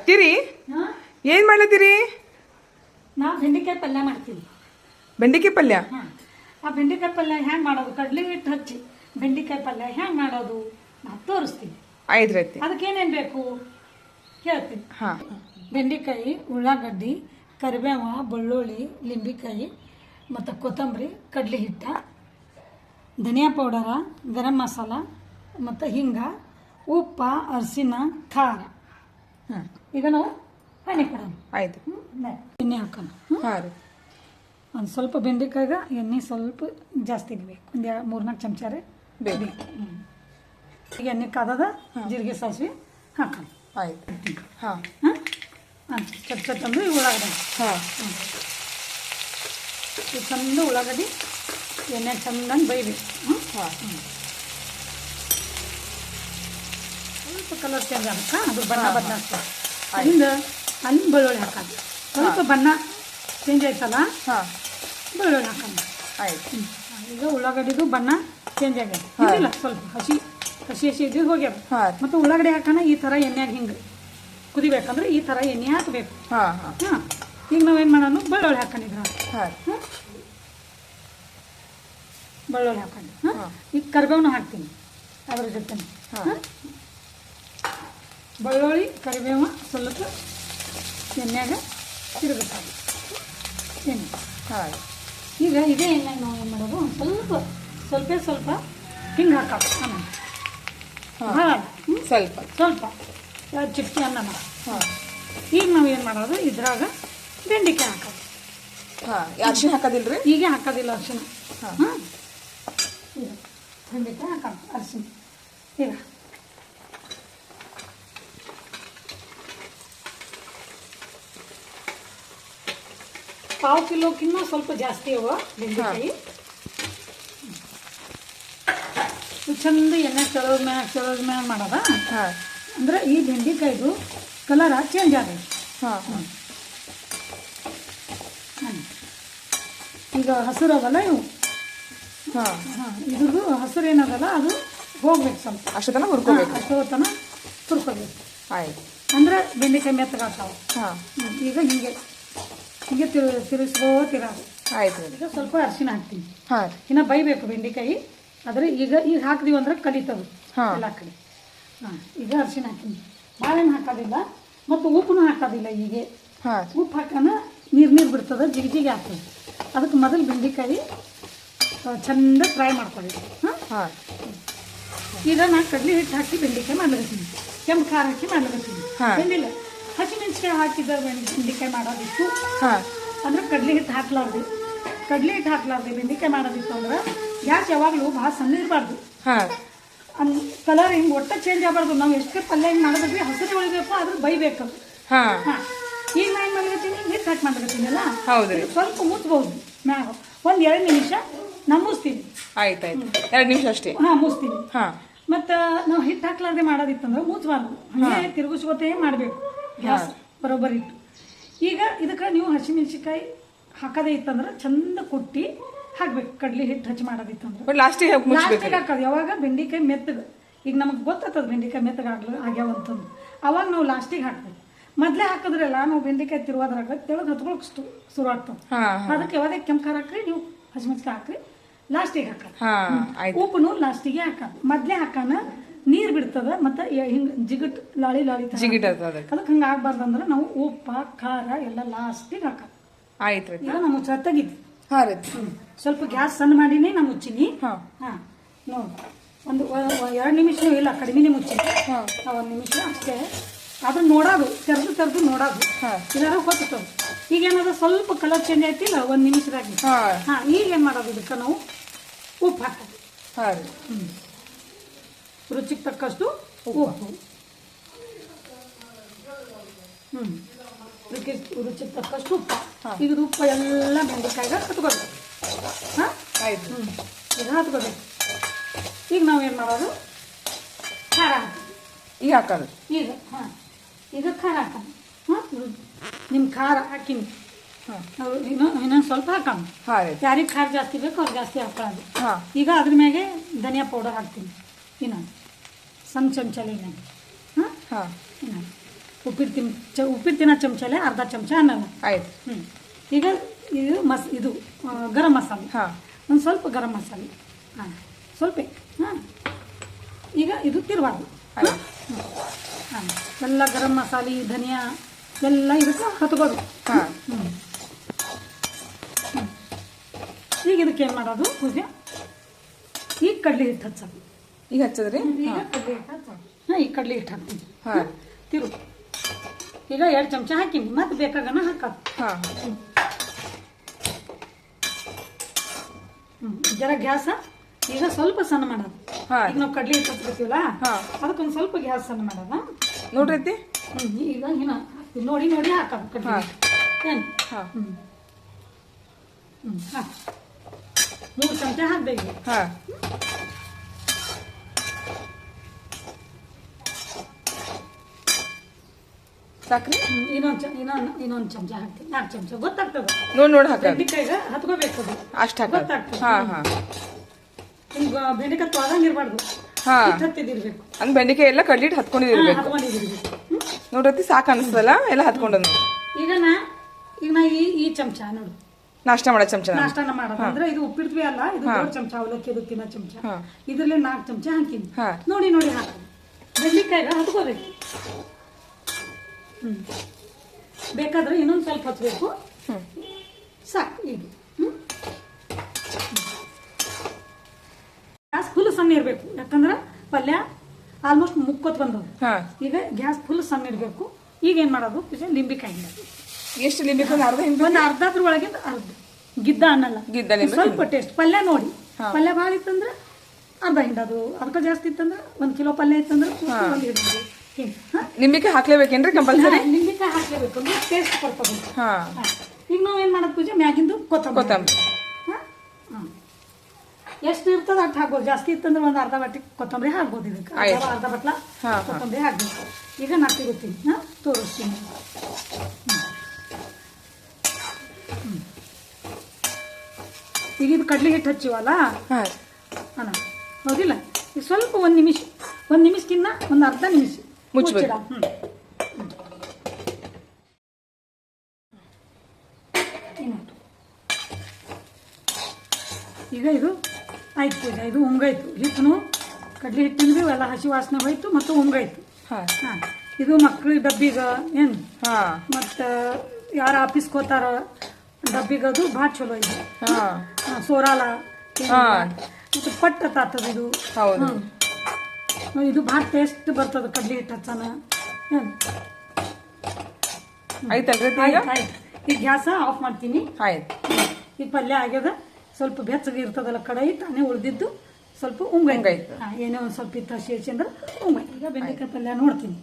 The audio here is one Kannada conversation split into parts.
ಅತ್ತಿರಿ ಏನ್ ಮಾಡ್ಲತ್ತೀರಿ? ನಾವು ಬೆಂಡೆಕಾಯಿ ಪಲ್ಯ ಮಾಡ್ತೀವಿ. ಬೆಂಡೆಕಾಯಿ ಪಲ್ಯ? ಆ ಬೆಂಡೆಕಾಯಿ ಪಲ್ಯ ಹ್ಯಾಂಗ್ ಮಾಡೋದು, ಕಡ್ಲಿ ಹಿಟ್ಟು ಹಚ್ಚಿ ಬೆಂಡೆಕಾಯಿ ಪಲ್ಯ ಹ್ಯಾಂಗ್ ಮಾಡೋದು ನಾವು ತೋರಿಸ್ತೀವಿ. ಆಯ್ತು. ಅದಕ್ಕೆ ಏನೇನು ಬೇಕು ಹೇಳ್ತೀನಿ. ಬೆಂಡೆಕಾಯಿ, ಉಳ್ಳಾಗಡ್ಡಿ, ಕರಿಬೇವ, ಬೆಳ್ಳುಳ್ಳಿ, ಲಿಂಬೆಕಾಯಿ ಮತ್ತು ಕೊತ್ತಂಬರಿ, ಕಡ್ಲಿ ಹಿಟ್ಟ, ಧನಿಯಾ ಪೌಡರ, ಗರಂ ಮಸಾಲ ಮತ್ತು ಹಿಂಗ, ಉಪ್ಪ, ಅರಿಶಿನ, ಖಾರ. ಈಗ ನಾವು ಎಣ್ಣೆ ಕೊಡೋಣ. ಆಯ್ತು. ಎಣ್ಣೆ ಹಾಕೋಣ. ಒಂದು ಸ್ವಲ್ಪ ಬೆಂಡೆಕಾಯಿಗೆ ಎಣ್ಣೆ ಸ್ವಲ್ಪ ಜಾಸ್ತಿ ಬೇಕು, ಒಂದು 3-4 ಚಮಚಾರೆ ಬೇಕು. ಈಗ ಎಣ್ಣೆ ಕಾದದ, ಜೀರಿಗೆ ಸಾಸಿವೆ ಹಾಕೋಣ. ಆಯ್ತು. ಚಟ್ ಅಂದ್ರೆ ಉಳ್ಳಾಗಡ್ಡಿ. ಚಂದ ಉಳ್ಳಾಗಡ್ಡಿ ಎಣ್ಣೆ ಚಂದಂಗೆ ಬೈಬೇಕು. ಸ್ವಲ್ಪ ಕಲರ್ ಚೇಂಜ್ ಆಗಕ್ಕ, ಅದು ಬಣ್ಣ ಬದಲಾಗ್ತದೆ. ಅಲ್ಲಿಂದ ಬೆಳ್ಳುಳ್ಳಿ ಹಾಕೋದು. ಸ್ವಲ್ಪ ಬಣ್ಣ ಚೇಂಜ್ ಆಯ್ತಲ್ಲ, ಬೆಳ್ಳುಳ್ಳಿ ಹಾಕೋಣ. ಆಯ್ತು. ಈಗ ಉಳ್ಳಾಗಡ್ಡಿದು ಬಣ್ಣ ಚೇಂಜ್ ಆಗ್ಯದ, ಇಲ್ಲ ಸ್ವಲ್ಪ ಹಸಿ ಇದ್ದು ಹೋಗ್ಯಾರ. ಮತ್ತು ಉಳ್ಳಾಗಡ್ಡಿ ಹಾಕೋಣ. ಈ ಥರ ಎಣ್ಣೆಯಾಗ ಹಿಂಗೆ ಕುದಿಬೇಕಂದ್ರೆ ಈ ಥರ ಎಣ್ಣೆ ಹಾಕಬೇಕು. ಈಗ ನಾವೇನು ಮಾಡೋಣ, ಬೆಳ್ಳುಳ್ಳಿ ಹಾಕೊಂಡಿದ್ರ ಬೆಳ್ಳುಳ್ಳಿ ಹಾಕೊಂಡು ಈಗ ಕರಿಬೇವನು ಹಾಕ್ತೀನಿ ಅದ್ರ ಜೊತೆ. ಬೆಳ್ಳುಳ್ಳಿ ಕರಿಬೇವ ಸ್ವಲ್ಪ ಎಣ್ಣೆಯಾಗ ತಿರುಗುತ್ತಾರೆ ಎಣ್ಣೆ. ಈಗ ಇದೇ ಎಣ್ಣೆ ನಾವು ಏನು ಮಾಡೋದು, ಸ್ವಲ್ಪ ಹಿಂಗೆ ಹಾಕೋದು. ಸ್ವಲ್ಪ ಚಿಟ್ಕಿ ಅನ್ನ. ಈಗ ನಾವು ಏನು ಮಾಡೋದು, ಇದ್ರಾಗ ಬೆಂಡೆಕಾಯಿ ಹಾಕೋದು. ಅರ್ಶಿನ ಹಾಕೋದಿಲ್ರಿ? ಈಗ ಹಾಕೋದಿಲ್ಲ ಅರ್ಶಿನ. ಈಗ ಬೆಂಡೆಕಾಯಿ ಹಾಕೋದು, ಅರ್ಶಿನ. ಈಗ ಪಾವು ಕಿಲೋಕ್ಕಿಂತ ಸ್ವಲ್ಪ ಜಾಸ್ತಿ ಅವ ಬೆಂಡೆಕಾಯಿ. ಚಂದ ಎಣ್ಣೆ ಚಲೋದ ಮ್ಯಾಗ ಮಾಡೋದ. ಅಂದ್ರೆ ಈ ಬೆಂಡೆಕಾಯಿದು ಕಲರ್ ಚೇಂಜ್ ಆಗೈತಿ. ಈಗ ಹಸಿರು ಅದಲ್ಲ ಇವು, ಇದ್ರದ್ದು ಹಸಿರು ಏನದಲ್ಲ ಅದು ಹೋಗ್ಬೇಕು. ಸ್ವಲ್ಪ ಅಷ್ಟೊತ್ತನ ಹುರ್ಕೋಬೇಕು. ಅಂದ್ರೆ ಬೆಂಡೆಕಾಯಿ ಮೆತ್ತಗಾಗ್ತಾವ. ಈಗ ಹಿಂಗೆ ತಿರುಗಿಸ್ಕೋತಿರೋದು. ಆಯ್ತು. ಈಗ ಸ್ವಲ್ಪ ಅರಿಶಿನ ಹಾಕ್ತೀನಿ. ಇನ್ನ ಬೈಬೇಕು ಬೆಂಡೆಕಾಯಿ. ಆದ್ರೆ ಈಗ ಹಾಕ್ದಿವಿ ಅಂದ್ರೆ ಕಲಿತದು ಎಲ್ಲ ಕಡೆ. ಈಗ ಅರಿಶಿನ ಹಾಕ್ತೀನಿ. ಬಾಳೆಹಣ್ಣು ಹಾಕೋದಿಲ್ಲ ಮತ್ತು ಉಪ್ಪು ಹಾಕೋದಿಲ್ಲ. ಈಗ ಉಪ್ಪು ಹಾಕೋಣ, ನೀರು ಬಿಡ್ತದೆ, ಜಿಗಿ ಆಗ್ತದೆ. ಅದಕ್ಕೆ ಮೊದಲು ಬೆಂಡೆಕಾಯಿ ಚಂದ ಫ್ರೈ ಮಾಡ್ಕೊಬೇಕು. ಈಗ ನಾನು ಕಡ್ಲಿ ಹಿಟ್ಟು ಹಾಕಿ ಬೆಂಡೆಕಾಯಿ ಮಾಡ್ಲಿಕತ್ತೀನಿ. ಕೆಂಪು ಖಾರ ಹಾಕಿ ಮಾಡ್ಲಿಕತ್ತೀನಿ. ಬೆಂಡಿಲ್ಲ ಹಸಿಮೆಣಸಿಕಾಯಿ ಹಾಕಿದ ಬೆಂಡೆಕಾಯಿ ಮಾಡೋದಿತ್ತು ಅಂದ್ರೆ ಕಡ್ಲಿ ಹಿಟ್ಟು ಹಾಕ್ಲಾರ್ದು ಬೆಂಡೆಕಾಯಿ ಮಾಡೋದಿತ್ತು ಅಂದ್ರೆ ಗ್ಯಾಸ್ ಯಾವಾಗಲೂ ಭಾಳ ಸಣ್ಣ ಇರಬಾರ್ದು. ಕಲರ್ ಹಿಂಗೆ ಒಟ್ಟ ಚೇಂಜ್ ಆಗಬಾರ್ದು. ನಾವು ಎಷ್ಟೇ ಪಲ್ಯ ಹಿಂಗೆ ಮಾಡೋದ್ರಿ ಹಸಿರು ಉಳಿಬೇಕು, ಅದ್ರ ಬೈಬೇಕು. ಈಗ ನಾನು ಏನು ಮಾಡ್ಲಿಕತ್ತೀನಿ, ಹಿಟ್ಟು ಹಾಕಿ ಮಾಡ್ಲಿಕತ್ತೀನಲ್ಲ, ಸ್ವಲ್ಪ ಮುಚ್ಬಹುದು ಮ್ಯಾಗ. 1-2 ನಿಮಿಷ ನಾವು ಮುಚ್ತೀವಿ. ಆಯ್ತಾಯ್ತು, 2 ನಿಮಿಷ ಅಷ್ಟೇ. ಮುಚ್ತೀವಿ. ಮತ್ತು ನಾವು ಹಿಟ್ಟು ಹಾಕ್ಲಾರ್ದೆ ಮಾಡೋದಿತ್ತಂದ್ರೆ ಮುಚ್ಚಬಾರ್ದು, ಹಾಗೆ ತಿರುಗಿಸ್ಕೋತೇ ಮಾಡಬೇಕು ಗ್ಯಾಸ್ ಬರೋಬ್ಬರಿ ಇಟ್ಟು. ಈಗ ಇದಕ್ಕೆ ನೀವು ಹಸಿಮೆಣಸಿಕಾಯಿ ಹಾಕೋದೇ ಇತ್ತಂದ್ರೆ ಚಂದ ಕುಟ್ಟಿ ಹಾಕ್ಬೇಕು. ಕಡ್ಲಿ ಹಿಟ್ಟು ಹಚ್ಚಿ ಮಾಡೋದಿತ್ತಂದ್ರೆ ಲಾಸ್ಟಿಗೆ ಹಾಕೋದು. ಯಾವಾಗ ಬೆಂಡೆಕಾಯಿ ಮೆತ್ತಗೆ, ಈಗ ನಮಗೆ ಗೊತ್ತಾಗ್ತದೆ ಬೆಂಡೆಕಾಯಿ ಮೆತ್ತಗೆ ಆಗ್ಯಾವಂತಂದು, ಅವಾಗ ನಾವು ಲಾಸ್ಟಿಗೆ ಹಾಕ್ಬೇಕು. ಮೊದಲೇ ಹಾಕಿದ್ರಲ್ಲ ನಾವು ಬೆಂಡೆಕಾಯಿ ತಿರುವಾದ್ರಾಗ ತೆಳಗೆ ಹತ್ಕೊಳಕ್ ಶುರು ಆಗ್ತದೆ. ಅದಕ್ಕೆ ಯಾವಾಗ ಕೆಂಪು ಖಾರ ಹಾಕ್ರಿ, ನೀವು ಹಸಿಮೆಣಸಿಕಾಯಿ ಹಾಕ್ರಿ, ಲಾಸ್ಟಿಗೆ ಹಾಕೋದು. ಉಪ್ಪು ಲಾಸ್ಟಿಗೆ ಹಾಕೋದು. ಮೊದಲೇ ಹಾಕೋಣ, ನೀರು ಬಿಡ್ತದ ಮತ್ತು ಹಿಂಗೆ ಜಿಗಟ್ ಲಾಳಿ ಅದಕ್ಕೆ ಹಂಗೆ ಆಗ್ಬಾರ್ದಂದ್ರೆ ನಾವು ಉಪ್ಪ ಖಾರ ಎಲ್ಲ ಲಾಸ್ಟಿಗೆ ಹಾಕೋದು. ಆಯ್ತು. ಈಗ ನಾವು ತೆಗಿದ್ವಿ. ಸ್ವಲ್ಪ ಗ್ಯಾಸ್ ಸಣ್ಣ ಮಾಡಿನೇ ನಾವು ಮುಚ್ಚಿನಿ. ನೋಡಿ ಒಂದು 2 ನಿಮಿಷನೂ ಇಲ್ಲ, ಕಡಿಮೆನೇ ಮುಚ್ಚಿನಿ. 1 ನಿಮಿಷ ಅಷ್ಟೇ. ಆದ್ರೆ ನೋಡೋದು ತೆರೆದು ನೋಡೋದು ಇಲ್ಲಾರ ಗೊತ್ತದ. ಈಗ ಏನಾದ್ರು ಸ್ವಲ್ಪ ಕಲರ್ ಚೇಂಜ್ ಆಯ್ತಿಲ್ಲ 1 ನಿಮಿಷದಾಗಿ. ಈಗ ಏನು ಮಾಡೋದು, ಇದಕ್ಕೆ ನಾವು ಉಪ್ಪು ಹಾಕೋದು. ರುಚಿಗೆ ತಕ್ಕಷ್ಟು ಉಪ್ಪು. ರುಚಿಗೆ ತಕ್ಕಷ್ಟು ಉಪ್ಪು. ಈಗ ಉಪ್ಪು ಎಲ್ಲ ಬೆಂಡೆಕಾಯಿಗೆ ಹತ್ಕೋಬೇಕು. ಈಗ ಹತ್ಕೋಬೇಕು. ಈಗ ನಾವೇನು ಮಾಡೋದು, ಖಾರ ಹಾಕೋದು. ಈಗ ಖಾರ ಹಾಕೋದು. ನಿಮ್ಮ ಖಾರ ಹಾಕಿನಿ, ಇನ್ನೊಂದು ಸ್ವಲ್ಪ ಹಾಕೋಣ. ಯಾರಿಗೆ ಖಾರ ಜಾಸ್ತಿ ಬೇಕು ಅವ್ರು ಜಾಸ್ತಿ ಹಾಕೊಳ್ಳೋದು. ಈಗ ಅದ್ರ ಮ್ಯಾಗೆ ಧನಿಯಾ ಪೌಡರ್ ಹಾಕ್ತೀನಿ. ಇನ್ನೊಂದು ಸಣ್ಣ ಚಮಚಲಿ ಇನ್ನೊಂದು ಉಪ್ಪಿಟ್ಟಿನ ಚಮಚಲೆ ಅರ್ಧ ಚಮಚ ಅನ್ನಲ್ಲ. ಆಯ್ತು. ಈಗ ಇದು ಗರಂ ಮಸಾಲೆ, ಒಂದು ಸ್ವಲ್ಪ ಗರಂ ಮಸಾಲೆ, ಸ್ವಲ್ಪ ಈಗ ಇದು ತಿರುವಾದು. ಎಲ್ಲ ಗರಂ ಮಸಾಲೆ, ಧನಿಯಾ ಎಲ್ಲ ಇದಕ್ಕೆ ಹತ್ಬೋದು. ಈಗ ಇದಕ್ಕೆ ಏನು ಮಾಡೋದು ಪೂಜೆ, ಈಗ ಕಡ್ಲಿ ಹಿಟ್ಟು ಹಚ್ಚೋದು. ಈಗ ಹಚ್ಚದ್ರಿ? ಈಗ ಕಡ್ಲಿ ಹಿಟ್ಟು ಹಚ್ಚೋದು. ಈಗ ಕಡ್ಲಿ ಹಿಟ್ಟು ಹಾಕ್ತೀನಿ. ತಿರು ಈಗ 2 ಚಮಚ ಹಾಕಿನಿ, ಮತ್ತೆ ಬೇಕಾಗನ ಹಾಕೋದು. ಜರ ಗ್ಯಾಸ ಈಗ ಸ್ವಲ್ಪ ಸಣ್ಣ ಮಾಡೋದು. ಈಗ ನಾವು ಕಡ್ಲಿ ಹಿಟ್ಟು ಹಚ್ಕೊತೀವಲ್ಲ, ಅದಕ್ಕೊಂದು ಸ್ವಲ್ಪ ಗ್ಯಾಸ್ ಸಣ್ಣ ಮಾಡೋದ ನೋಡ್ರಿ. ಈಗ ಇನ್ನ ನೋಡಿ ನೋಡಿ ಹಾಕೋದು ಕಡ್ಲಿ ಏನು. 3 ಚಮಚ ಹಾಕ್ಬೇಕು. ಸಾಕ್ರಿ? ಇನ್ನೊಂದು ಚಮಚ ಹಾಕ್ತೀನಿ. 4 ಚಮಚ ಗೊತ್ತಾಗ್ತದೆ. ನೋಡಿ ಹಾಕ. ಬೆಂಡೆಕಾಯಿಗೆ ಹತ್ಕೋಬೇಕು ಅದು, ಅಷ್ಟು ಗೊತ್ತಾಗ್ತದೆ. ಈಗ ಬೆಂಡೆಕಾಯಿ ತೊಳದಂಗೆ ಇರಬಾರ್ದು, ಹತ್ತಿದಿರ್ಬೇಕು. ಅಂದ್ರೆ ಬೆಂಡೆಕಾಯಿ ಎಲ್ಲ ಕಡ್ಲಿ ಹಿಟ್ಟು ಹತ್ಕೊಂಡಿರ್ಬೇಕು ನೋಡ್ರಿ. ಸಾಕು ಅನಿಸ್ತದಲ್ಲ ಎಲ್ಲ ಹತ್ಕೊಂಡದ್. ಈಗ ನಾ ಈ ಚಮಚ ನೋಡು, ನಾಷ್ಟ ಮಾಡೋ ಚಮಚ. ನಾಷ್ಟಾನ ಮಾಡೋದು ಅಂದ್ರೆ ಇದು ಉಪ್ಪಿಡ್ತೀವಿ ಅಲ್ಲ, ಇದು 2 ಚಮಚ ಅವಲಕ್ಕಿ ಅದು ತಿನ್ನೋ ಚಮಚ. ಇದ್ರಲ್ಲಿ 4 ಚಮಚ ಹಾಕಿನಿ. ನೋಡಿ ನೋಡಿ ಹಾಕೋದು. ಬೆಂಡೆಕಾಯಿಗೆ ಹತ್ಕೋಬೇಕು. ಬೇಕಾದ್ರೆ ಇನ್ನೊಂದು ಸ್ವಲ್ಪ ಹಚ್ಬೇಕು, ಸಾಕು. ಈಗ ಗ್ಯಾಸ್ ಫುಲ್ ಸಣ್ಣ ಇರಬೇಕು, ಯಾಕಂದ್ರೆ ಪಲ್ಯ ಆಲ್ಮೋಸ್ಟ್ ಮುಕ್ಕೋತ್ ಬಂದವು. ಈಗ ಗ್ಯಾಸ್ ಫುಲ್ ಸಣ್ಣ ಇರಬೇಕು. ಈಗ ಏನ್ ಮಾಡೋದು, ಲಿಂಬಿಕಾಯಿ ಎಷ್ಟು ಲಿಂಬಿಕಾಯಿ? ಒಂದು ಅರ್ಧದ್ರ ಒಳಗಿಂದ ಅರ್ಧ ಗಿದ್ದ ಅನ್ನಲ್ಲ, ಸ್ವಲ್ಪ ಟೇಸ್ಟ್ ಪಲ್ಯ ನೋಡಿ. ಪಲ್ಯ ಭಾಳ ಇತ್ತಂದ್ರೆ ಅರ್ಧ ಹಿಂಡದು, ಅದಕ್ಕೆ ಜಾಸ್ತಿ ಇತ್ತಂದ್ರೆ 1 ಕಿಲೋ ಪಲ್ಯ ಇತ್ತಂದ್ರೆ 1 ಹಿಡಿದು. ನಿಂಬಿಕಾಯಿ ಹಾಕ್ಲೇಬೇಕೇನ್ರಿ ಕಂಪಲ್ಸರಿ? ನಿಂಬಿಕಾಯಿ ಹಾಕ್ಲೇಬೇಕು ಅಂದ್ರೆ ಟೇಸ್ಟ್ ಬರ್ತದೆ. ಈಗ ನಾವ್ ಏನ್ ಮಾಡೋದು ಪೂಜೆ, ಮ್ಯಾಗಿಂದು ಕೊತ್ತಂಬರಿ ಎಷ್ಟು ಇರ್ತದ ಅಷ್ಟು ಹಾಕ್ಬೋದು. ಜಾಸ್ತಿ ಇತ್ತಂದ್ರೆ ಒಂದು ಅರ್ಧ ಬಟ್ಟಿ ಕೊತ್ತಂಬರಿ ಹಾಕ್ಬೋದು. ಇದಕ್ಕೆ ಅರ್ಧ ಬಟ್ಲ ಕೊತ್ತಂಬರಿ ಹಾಕ್ಬೇಕು. ಈಗ ನಾ ತಿರುತ್ತೀನಿ, ತೋರಿಸ್ತೀನಿ. ಈಗ ಇದು ಕಡ್ಲಿ ಹಿಟ್ಟು ಹಚ್ಚಿವಲ್ಲ ಅಣ್ಣ, ಹೌದಿಲ್ಲ? ಈಗ ಸ್ವಲ್ಪ 1 ನಿಮಿಷಕ್ಕಿನ್ನ ಒಂದು ಅರ್ಧ ನಿಮಿಷ ಮುಚ್ಚಿಡ. ಈಗ ಇದು ಆಯ್ತು ಪೂಜೆ, ಇದು ಉಮ್ಗಾಯ್ತು. ಹಿಟ್ಟು ಕಡ್ಲಿ ಹಿಟ್ಟಿಂದು ಎಲ್ಲ ಹಸಿ ವಾಸನೆ ಹೋಯ್ತು ಮತ್ತು ಉಮ್ಗಾಯ್ತು. ಇದು ಮಕ್ಳಿಗೆ ಡಬ್ಬಿಗ ಏನು ಮತ್ತು ಯಾರು ಆಫೀಸ್ಗೆ ಹೋಗ್ತಾರ ಡಬ್ಬಿಗದು ಭಾಳ ಚಲೋ ಇದೆ. ಸೋರಾಲ ಇದು ಪಟ್ಟ ತಾತದ ಇದು. ಇದು ಭಾಳ ಟೇಸ್ಟ್ ಬರ್ತದೆ ಕಡ್ಲಿ ಹಿಟ್ಟು ಹಚ್ಚನ. ಈಗ ಗ್ಯಾಸ ಆಫ್ ಮಾಡ್ತೀನಿ. ಈಗ ಪಲ್ಯ ಆಗ್ಯದ, ಸ್ವಲ್ಪ ಬೆಚ್ಚಗೆ ಇರ್ತದಲ್ಲ ಕಡಾಯಿ, ತಾನೇ ಉಳಿದಿದ್ದು ಸ್ವಲ್ಪ ಉಂಗಾಯ್ತು. ಏನೋ ಒಂದು ಸ್ವಲ್ಪ ಇತ್ತು ಹಸಿ ಅಂದ್ರೆ ಉಂಗಾಯ್ತು. ಈಗ ಬೆಂಡೆಕಾಯಿ ಪಲ್ಯ ನೋಡ್ತೀನಿ.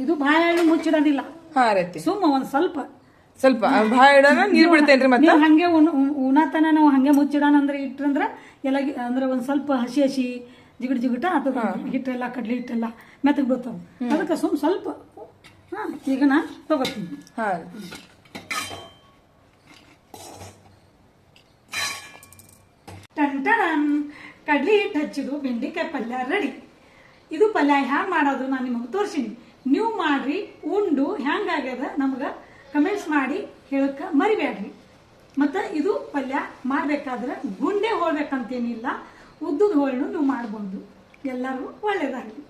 ಇದು ಬಾಯಲ್ಲಿ ಮುಚ್ಚಿಡೋದಿಲ್ಲ, ಸುಮ್ಮ ಒಂದು ಸ್ವಲ್ಪ ನೀರು ಬಿಡ್ತೇನ್ರಿ. ಮತ್ತೆ ಹಂಗೆ ಉಣತನ ನಾವು ಹಂಗೆ ಮುಚ್ಚಿಡೋಣ ಅಂದ್ರೆ ಇಟ್ಟಂದ್ರೆ ಎಲ್ಲ ಅಂದ್ರೆ ಒಂದ್ ಸ್ವಲ್ಪ ಹಸಿ ಜಿಗಟ ಆತದ. ಹಿಟ್ಟೆಲ್ಲ ಕಡ್ಲಿ ಹಿಟ್ಟೆಲ್ಲ ಮೆತ್ತಗೆ ಬೀಳ್ತಾವ. ಅದಕ್ಕೆ ಸ್ವಲ್ಪ ಈಗ ನಾ ತಗೋತೀನಿ. ಟಂಟನ್ ಕಡ್ಲಿ ಹಿಟ್ಟು ಹಚ್ಚಿಡು ಬೆಂಡೆಕಾಯಿ ಪಲ್ಯ ರೆಡಿ. ಇದು ಪಲ್ಯ ಹ್ಯಾಂಗ್ ಮಾಡೋದು ನಾನು ನಿಮಗೆ ತೋರಿಸಿನಿ. ನೀವು ಮಾಡ್ರಿ, ಉಂಡು ಹ್ಯಾಂಗಾಗ್ಯದ ನಮ್ಗೆ ಕಮೆಂಟ್ಸ್ ಮಾಡಿ ಹೇಳಕ್ಕೆ ಮರಿಬೇಡ್ರಿ. ಮತ್ತು ಇದು ಪಲ್ಯ ಮಾಡಬೇಕಾದ್ರೆ ಗುಂಡೆ ಹೋಳ್ಬೇಕಂತೇನಿಲ್ಲ, ಉದ್ದದ ಹೋಳನ್ನು ನೀವು ಮಾಡ್ಬೋದು. ಎಲ್ಲರಿಗೂ ಒಳ್ಳೇದಾಗಲಿ.